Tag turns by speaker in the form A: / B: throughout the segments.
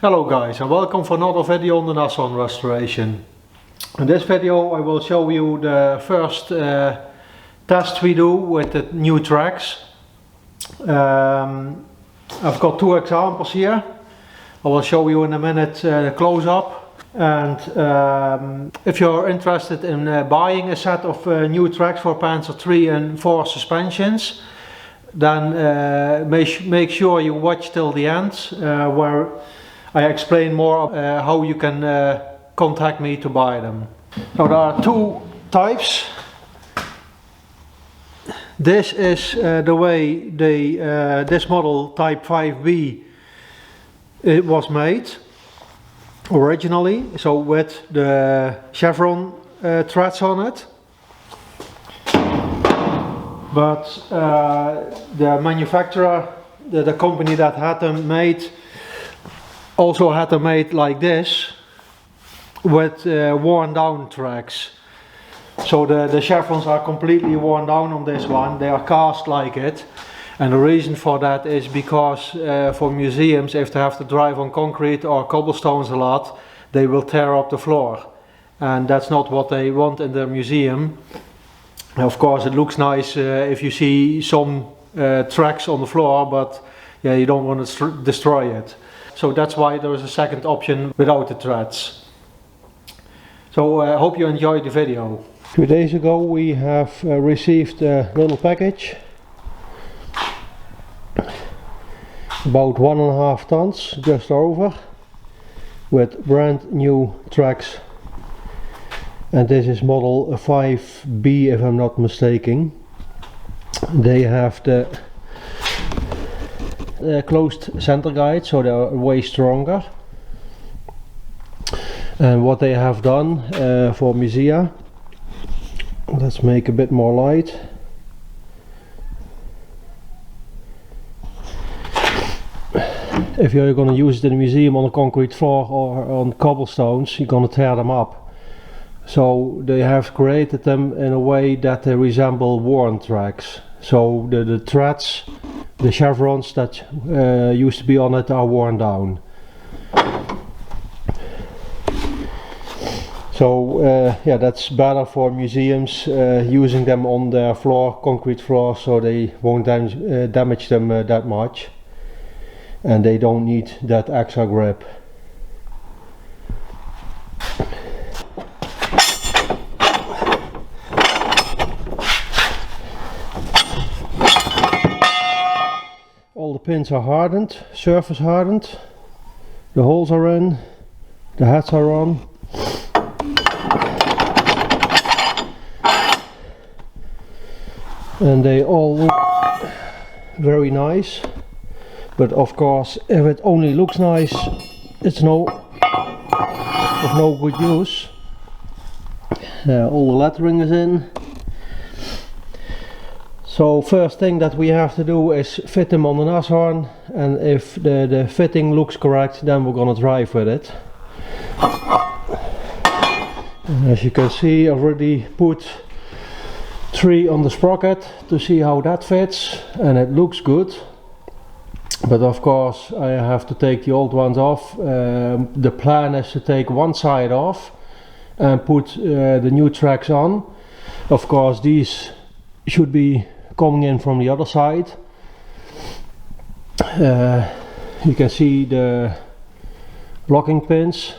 A: Hello guys, and welcome for another video on the Nashorn restoration. In this video I will show you the first test we do with the new tracks. I've got two examples here. I will show you in a minute the close-up. And if you're interested in buying a set of new tracks for Panzer III and 4 suspensions, then make sure you watch till the end, where I explain more how you can contact me to buy them. So there are two types. This is the way this model Type 5B it was made originally, so with the chevron threads on it. But the manufacturer, the company that had them made, also had them made like this, with worn down tracks. So the chevrons are completely worn down on this one. They are cast like it. And the reason for that is because for museums, if they have to drive on concrete or cobblestones a lot, they will tear up the floor. And that's not what they want in their museum. Of course it looks nice if you see some tracks on the floor, but yeah, you don't want to destroy it. So that's why there is a second option without the threads. So I hope you enjoyed the video. 2 days ago we have received a little package. About 1.5 tons, just over, with brand new tracks. And this is model 5B if I'm not mistaken. They have the closed center guide, so they are way stronger. And what they have done for Musea, let's make a bit more light. If you're going to use it in a museum on a concrete floor or on cobblestones, you're going to tear them up. So they have created them in a way that they resemble worn tracks. So the threads, the chevrons that used to be on it are worn down. So yeah, that's better for museums using them on their floor, concrete floor, so they won't damage them that much. And they don't need that extra grip. All the pins are hardened, surface hardened. The holes are in, the heads are on. And they all look very nice. But of course, if it only looks nice, it's of no good use. All the lettering is in. So first thing that we have to do is fit them on the Nashorn, and if the fitting looks correct, then we're gonna drive with it. And as you can see, I've already put 3 on the sprocket to see how that fits, and it looks good. But of course I have to take the old ones off. The plan is to take one side off and put the new tracks on. Of course these should be coming in from the other side. You can see the locking pins.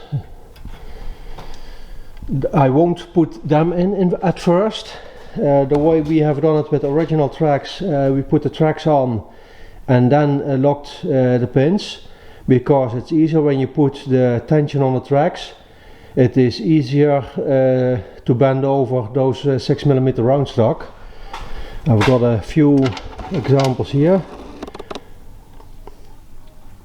A: I won't put them in at first. The way we have done it with original tracks, we put the tracks on and then locked the pins, because it's easier when you put the tension on the tracks. It is easier to bend over those 6mm round stock. I've got a few examples here.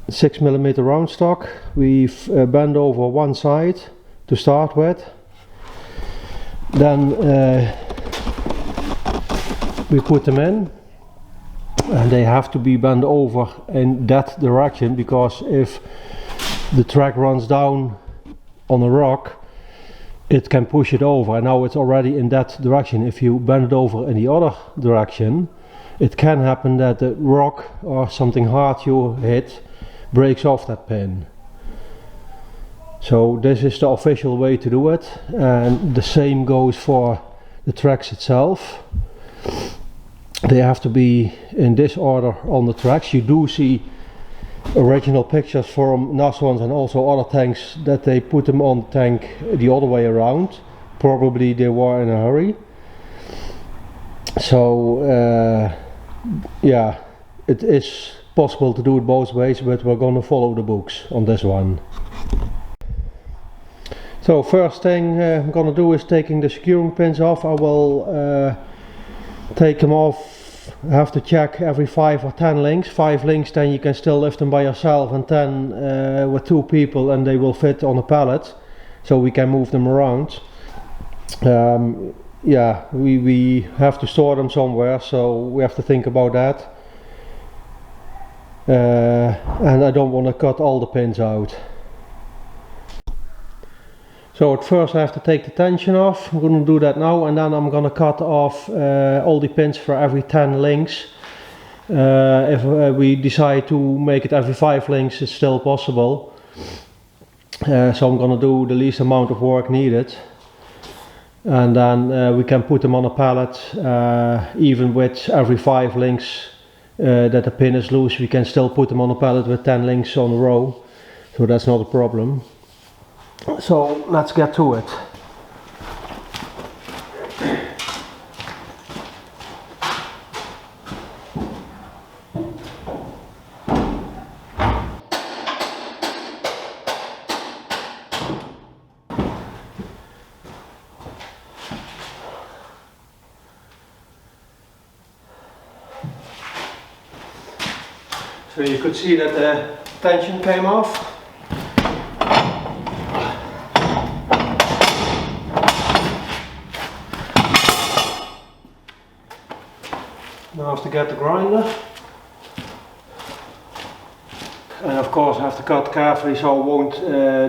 A: 6mm round stock. We've bent over one side to start with. Then we put them in. And they have to be bent over in that direction, because if the track runs down on a rock, it can push it over, and now it's already in that direction. If you bend it over in the other direction, it can happen that the rock or something hard you hit breaks off that pin. So this is the official way to do it, and the same goes for the tracks itself. They have to be in this order on the tracks. You do see original pictures from Nashorns and also other tanks that they put them on the tank the other way around. Probably they were in a hurry. So yeah, it is possible to do it both ways, but we're gonna follow the books on this one. So first thing I'm gonna do is taking the securing pins off. I will take them off. I have to check every 5 or 10 links. 5 links, then you can still lift them by yourself, and 10 with 2 people, and they will fit on a pallet, so we can move them around. Yeah, we have to store them somewhere, so we have to think about that. And I don't want to cut all the pins out. So at first I have to take the tension off. I'm going to do that now, and then I'm going to cut off all the pins for every 10 links. If we decide to make it every 5 links, it's still possible. So I'm going to do the least amount of work needed. And then we can put them on a pallet, even with every 5 links that the pin is loose. We can still put them on a pallet with 10 links on a row, so that's not a problem. So let's get to it. So you could see that the tension came off. Now I have to get the grinder. And of course I have to cut carefully so I won't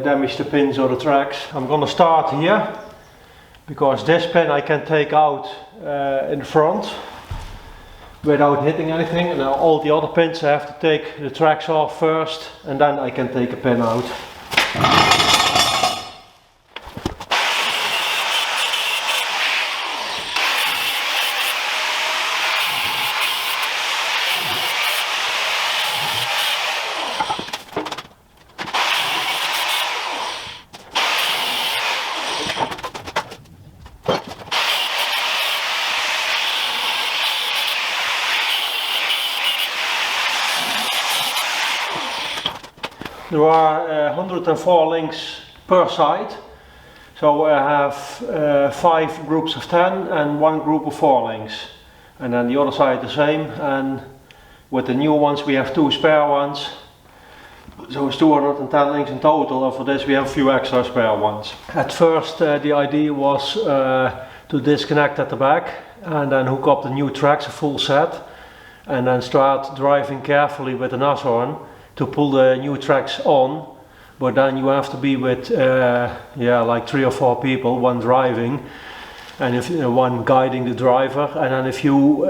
A: damage the pins or the tracks. I'm gonna start here, because this pin I can take out in the front without hitting anything, and now all the other pins I have to take the tracks off first, and then I can take a pin out. There are 104 links per side, so I have 5 groups of 10 and 1 group of 4 links, and then the other side the same, and with the new ones we have 2 spare ones, so it's 210 links in total, and for this we have a few extra spare ones. At first the idea was to disconnect at the back and then hook up the new tracks, a full set, and then start driving carefully with the Nashorn to pull the new tracks on, but then you have to be with yeah, like 3 or 4 people, one driving and if one guiding the driver, and then if you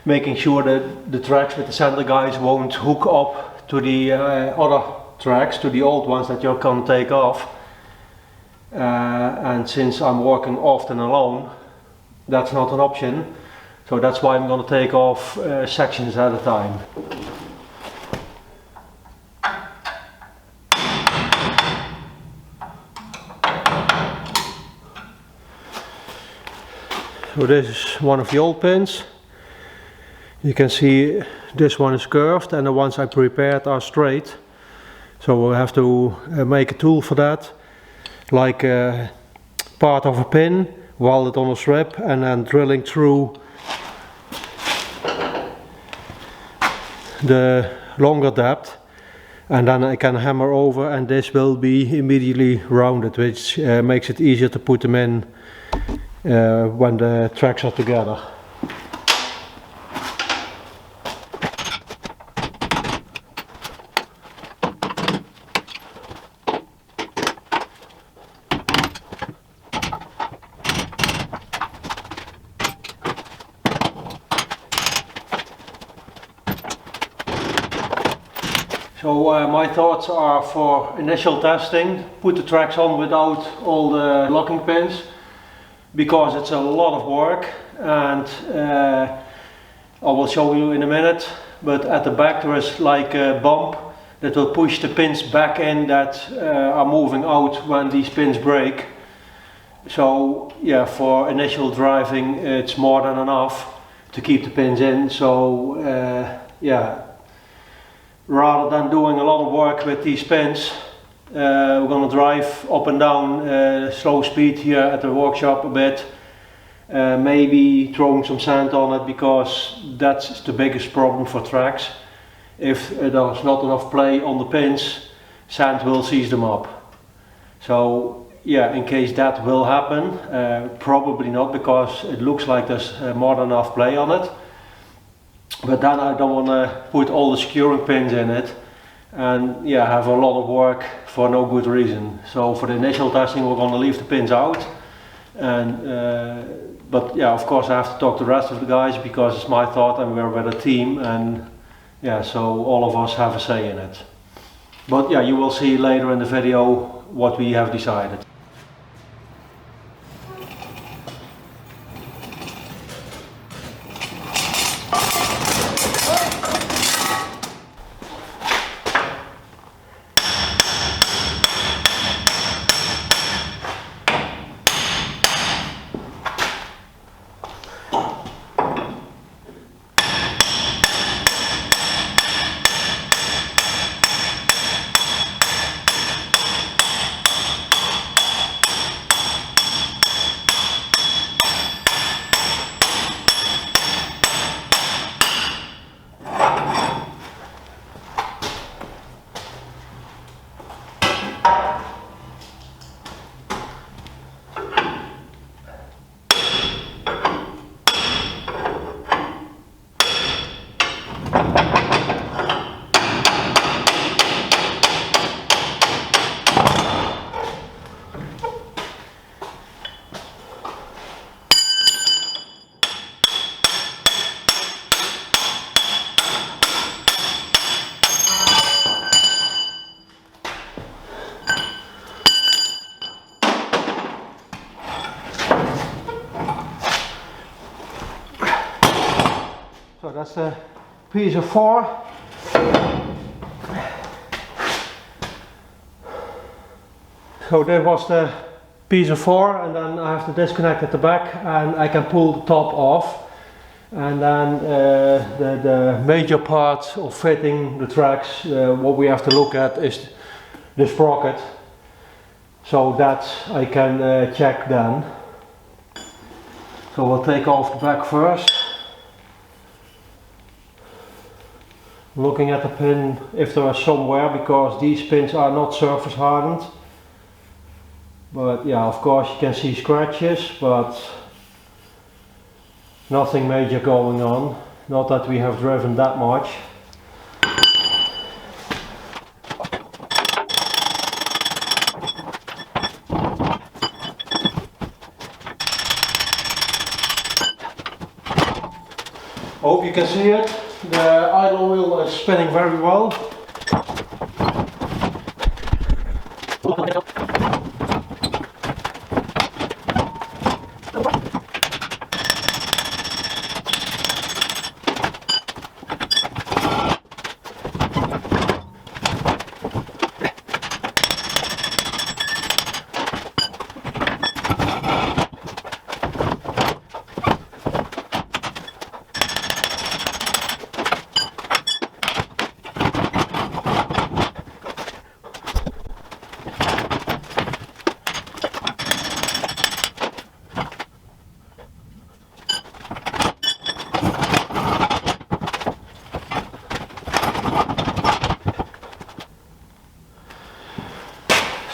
A: making sure that the tracks with the center guys won't hook up to the other tracks, to the old ones that you can take off. And since I'm working often alone, that's not an option, so that's why I'm going to take off sections at a time. So this is one of the old pins. You can see this one is curved and the ones I prepared are straight. So we'll have to make a tool for that, like part of a pin, weld it on a strip, and then drilling through the longer depth, and then I can hammer over, and this will be immediately rounded, which makes it easier to put them in when the tracks are together. So my thoughts are, for initial testing, put the tracks on without all the locking pins, because it's a lot of work, and I will show you in a minute, but at the back there is like a bump that will push the pins back in that are moving out when these pins break. So yeah, for initial driving it's more than enough to keep the pins in. So yeah, rather than doing a lot of work with these pins, we're going to drive up and down slow speed here at the workshop a bit, maybe throwing some sand on it, because that's the biggest problem for tracks. If there's not enough play on the pins, sand will seize them up. So yeah, in case that will happen, probably not, because it looks like there's more than enough play on it. But then I don't want to put all the securing pins in it and yeah, have a lot of work for no good reason. So for the initial testing we're going to leave the pins out, and but yeah, of course I have to talk to the rest of the guys, because it's my thought and we're with a team, and yeah, so all of us have a say in it. But yeah, you will see later in the video what we have decided. So that's a piece of 4. So that was the piece of 4, and then I have to disconnect at the back and I can pull the top off, and then the major part of fitting the tracks, what we have to look at is the sprocket, so that I can check then. So we'll take off the back first. Looking at the pin if there is somewhere, because these pins are not surface hardened. But yeah, of course you can see scratches, but nothing major going on. Not that we have driven that much. Hope you can see it. The idle wheel is spinning very well.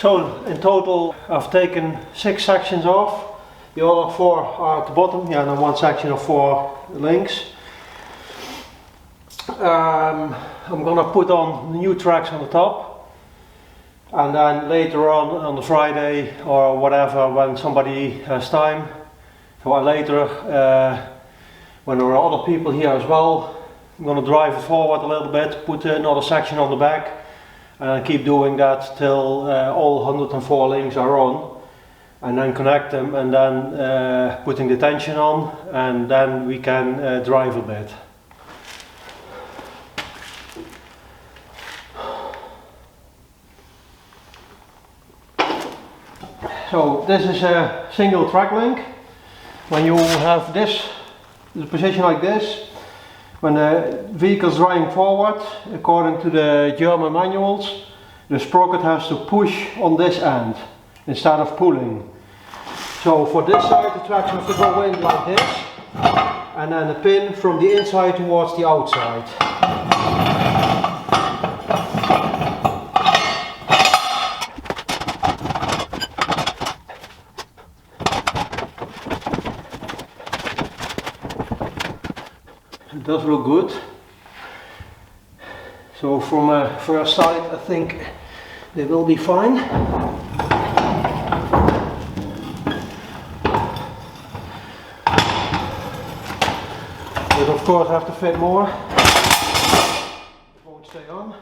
A: So in total I've taken 6 sections off. The other 4 are at the bottom, yeah, and 1 section of 4 links. I'm gonna put on the new tracks on the top, and then later on the Friday or whatever, when somebody has time, or later when there are other people here as well, I'm gonna drive it forward a little bit, put another section on the back, and then keep doing that till all 104 links are on, and then connect them, and then putting the tension on, and then we can drive a bit. So this is a single track link. When you have this, the position like this, when the vehicle is driving forward, according to the German manuals, the sprocket has to push on this end instead of pulling. So for this side, the tracks have to go in like this, and then the pin from the inside towards the outside. It does look good. So from a first sight, I think they will be fine. But of course I have to fit more. It won't stay on.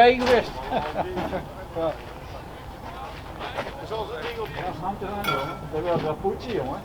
B: bij geweest.
C: Ja. Zoals het ding op.
B: Ja, hangt eraan jongen. Dat wil wel poetsen jongen.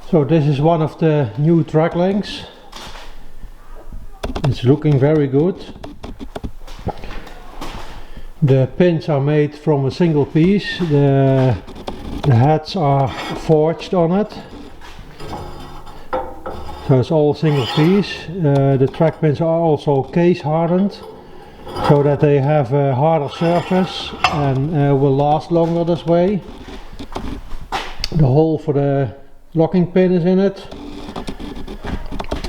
A: So this is one of the new track links. It's looking very good. The pins are made from a single piece. The heads are forged on it. So it's all single piece. The track pins are also case hardened, so that they have a harder surface and will last longer this way. The hole for the locking pin is in it.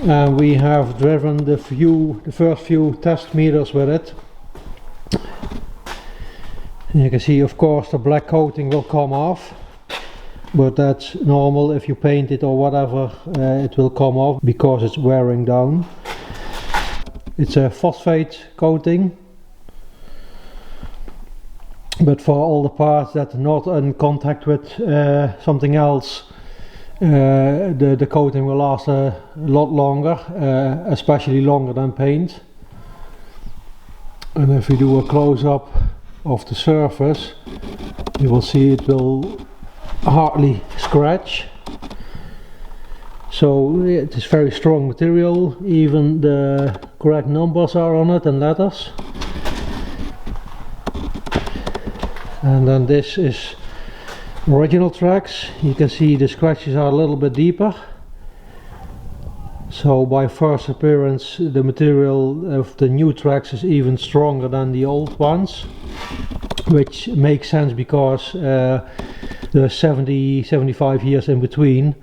A: And we have driven the first few test meters with it. And you can see, of course, the black coating will come off, but that's normal. If you paint it or whatever, it will come off because it's wearing down. It's a phosphate coating, but for all the parts that are not in contact with something else, the coating will last a lot longer, especially longer than paint. And if we do a close-up of the surface, you will see it will hardly scratch. So it is very strong material. Even the correct numbers are on it and letters. And then this is original tracks. You can see the scratches are a little bit deeper. So by first appearance the material of the new tracks is even stronger than the old ones, which makes sense because there's 75 years in between.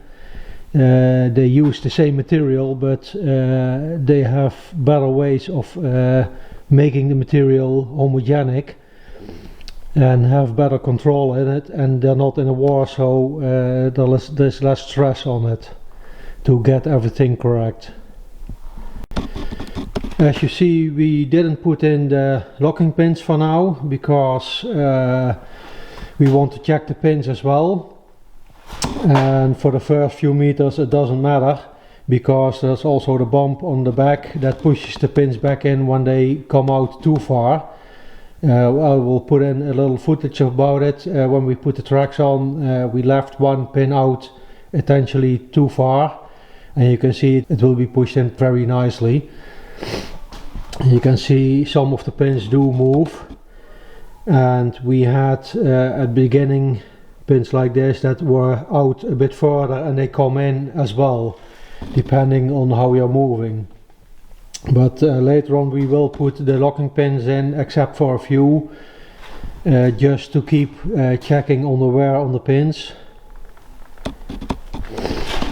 A: They use the same material, but they have better ways of making the material homogenic and have better control in it, and they're not in a war, so there's less stress on it to get everything correct. As you see, we didn't put in the locking pins for now because we want to check the pins as well, and for the first few meters it doesn't matter because there's also the bump on the back that pushes the pins back in when they come out too far. I will put in a little footage about it. When we put the tracks on, we left one pin out intentionally too far, and you can see it will be pushed in very nicely. You can see some of the pins do move, and we had at the beginning pins like this that were out a bit further and they come in as well, depending on how you're moving. But later on we will put the locking pins in, except for a few, just to keep checking on the wear on the pins.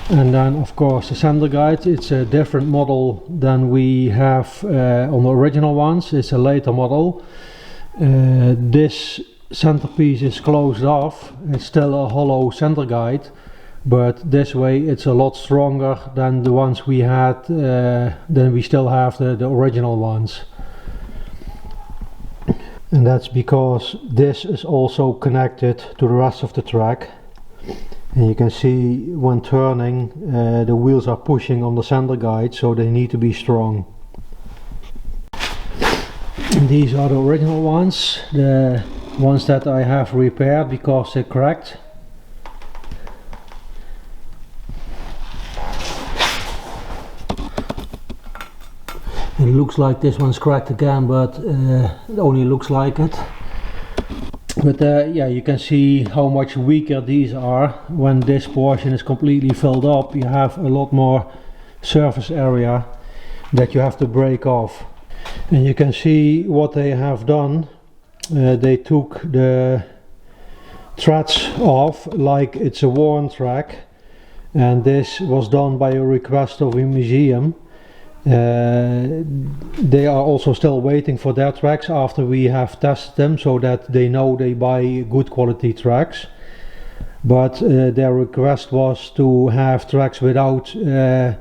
A: And then of course the center guide, it's a different model than we have on the original ones. It's a later model. This centerpiece is closed off. It's still a hollow center guide, but this way it's a lot stronger than the ones we had, than we still have the original ones. And that's because this is also connected to the rest of the track. And you can see when turning, the wheels are pushing on the center guide, so they need to be strong. And these are the original ones, the ones that I have repaired because they cracked. It looks like this one's cracked again, but it only looks like it. But yeah, you can see how much weaker these are. When this portion is completely filled up, you have a lot more surface area that you have to break off. And you can see what they have done. They took the threads off like it's a worn track, and this was done by a request of a museum. They are also still waiting for their tracks after we have tested them, so that they know they buy good quality tracks. But their request was to have tracks without the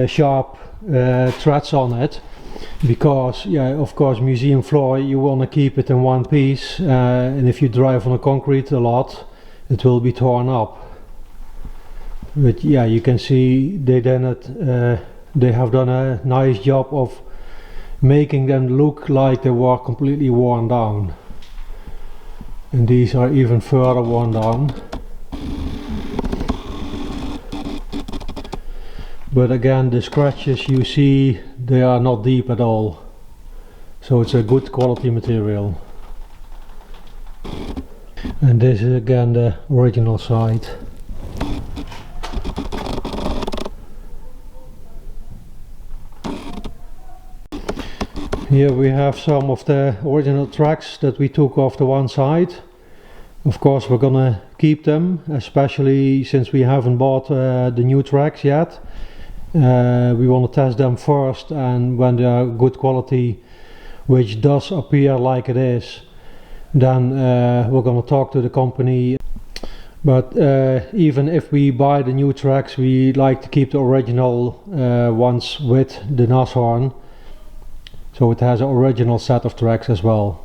A: sharp threads on it, because yeah, of course museum floor, you want to keep it in one piece, and if you drive on the concrete a lot it will be torn up. But yeah, you can see they have done a nice job of making them look like they were completely worn down. And these are even further worn down. But again, the scratches you see, they are not deep at all. So it's a good quality material. And this is again the original side. Here we have some of the original tracks that we took off the one side. Of course we're gonna keep them, especially since we haven't bought the new tracks yet. We want to test them first, and when they are good quality, which does appear like it is, then we're gonna talk to the company. But even if we buy the new tracks, we like to keep the original ones with the Nashorn. So it has an original set of tracks as well.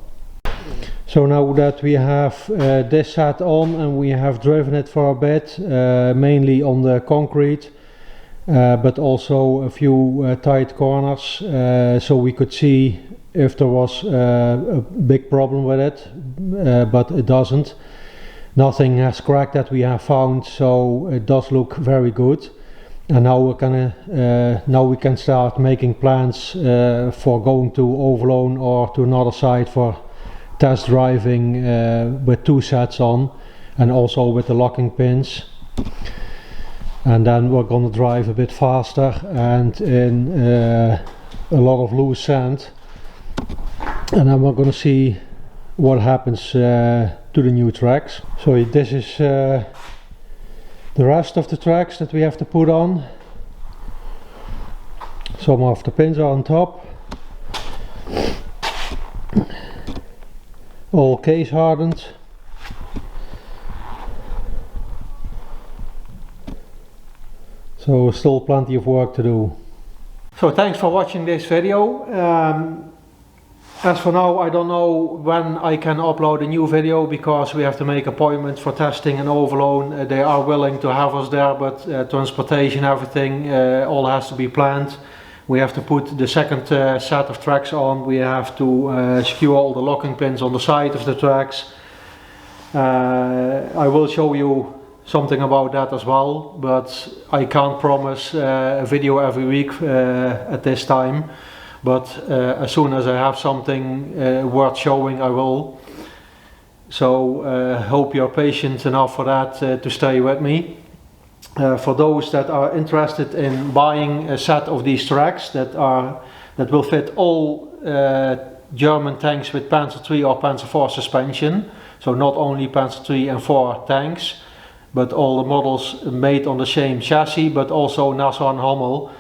A: So now that we have this set on and we have driven it for a bit, mainly on the concrete, but also a few tight corners, so we could see if there was a big problem with it, but it doesn't. Nothing has cracked that we have found, so it does look very good. And now now we can start making plans for going to Overloon or to another site for test driving with two sets on, and also with the locking pins. and then we're gonna drive a bit faster and in a lot of loose sand, and then we're gonna see what happens to the new tracks. So this is the rest of the tracks that we have to put on. Some of the pins are on top, all case hardened. So still plenty of work to do. So thanks for watching this video. As for now, I don't know when I can upload a new video because we have to make appointments for testing and overload. They are willing to have us there, but transportation, everything, all has to be planned. We have to put the second set of tracks on. We have to secure all the locking pins on the side of the tracks. I will show you something about that as well, but I can't promise a video every week at this time. But as soon as I have something worth showing, I will. So hope you're patient enough for that to stay with me. For those that are interested in buying a set of these tracks that will fit all German tanks with Panzer III or Panzer IV suspension, so not only Panzer III and IV tanks, but all the models made on the same chassis, but also Nassau and Hummel,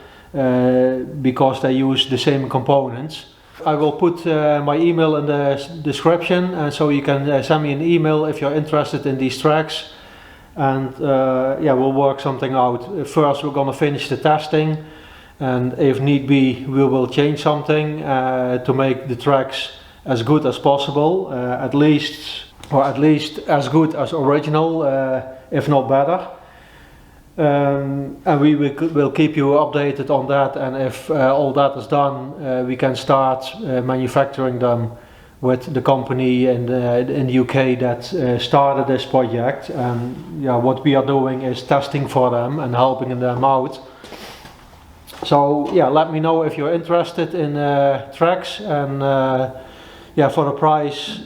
A: because they use the same components. I will put my email in the description, and so you can send me an email if you're interested in these tracks, and yeah, we'll work something out. First we're gonna finish the testing, and if need be we will change something to make the tracks as good as possible, at least as good as original, if not better. And we will keep you updated on that, and if all that is done, we can start manufacturing them with the company in the UK that started this project. And yeah, what we are doing is testing for them and helping them out. So yeah, let me know if you're interested in tracks, and yeah, for the price,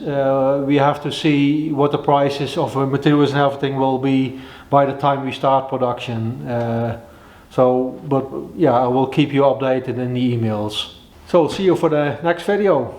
A: we have to see what the prices of materials and everything will be by the time we start production. But yeah, I will keep you updated in the emails. So see you for the next video.